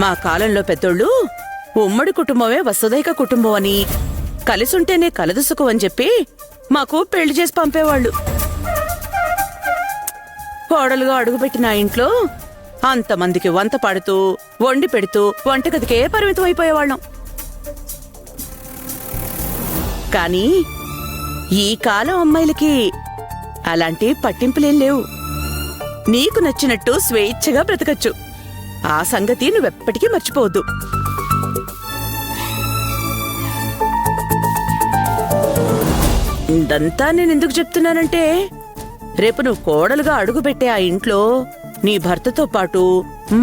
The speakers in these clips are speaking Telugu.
మా కాలంలో పెద్దోళ్ళు ఉమ్మడి కుటుంబమే వసుదైక కుటుంబం అని, కలిసుంటేనే కలదు సుఖం అని చెప్పి మాకు పెళ్లి చేసి పంపేవాళ్ళు. కోడలుగా అడుగుపెట్టిన ఇంట్లో అంతమందికి వంత పాడుతూ వండి పెడుతూ వంటగదికే పరిమితం అయిపోయేవాళ్ళం. కానీ ఈ కాలం అమ్మాయిలకి అలాంటి పట్టింపులేం లేవు. నీకు నచ్చినట్టు స్వేచ్ఛగా బ్రతకచ్చు. ఆ సంగతి నువ్వెప్పటికీ మర్చిపోవద్దు. ఇదంతా నేనెందుకు చెప్తున్నానంటే, రేపు నువ్వు కోడలుగా అడుగుపెట్టే ఆ ఇంట్లో నీ భర్తతో పాటు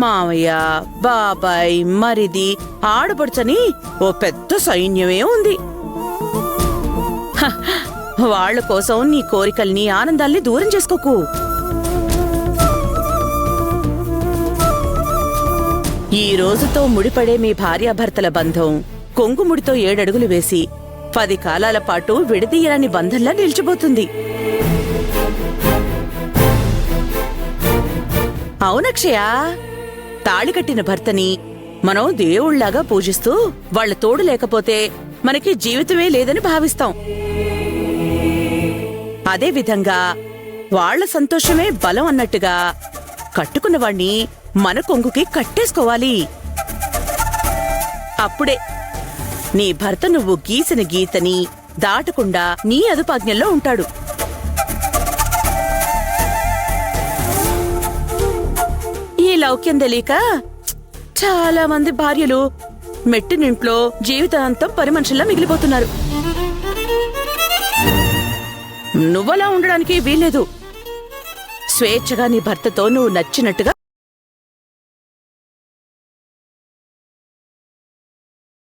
మావయ్య, బాబాయ్, మరిది, ఆడపడుచని ఓ పెద్ద సైన్యమే ఉంది. వాళ్ల కోసం నీ కోరికల్ని ఆనందాల్ని దూరం చేసుకోకు. ఈ రోజుతో ముడిపడే మీ భార్యాభర్తల బంధం కొంగుముడితో 7 అడుగులు వేసి 10 కాలాల పాటు విడదీయరాని బంధంలా నిలిచిపోతుంది. అవునక్షయ, తాళికట్టిన భర్తని మనం దేవుళ్లాగా పూజిస్తూ వాళ్ల తోడు లేకపోతే మనకి జీవితమే లేదని భావిస్తాం. అదేవిధంగా వాళ్ల సంతోషమే బలం అన్నట్టుగా కట్టుకున్నవాణ్ణి మన కొంగుకి కట్టేసుకోవాలి. అప్పుడే నీ భర్త నువ్వు గీసిన గీతని దాటకుండా నీ అదుపాజ్ఞల్లో ఉంటాడు. ఈ లౌక్యం తెలియక చాలా మంది భార్యలు మెట్టినింట్లో జీవితాంతం పరిమనుషుల్లా మిగిలిపోతున్నారు. నువ్వలా ఉండడానికి వీల్లేదు. స్వేచ్ఛగా నీ భర్తతో నువ్వు నచ్చినట్టుగా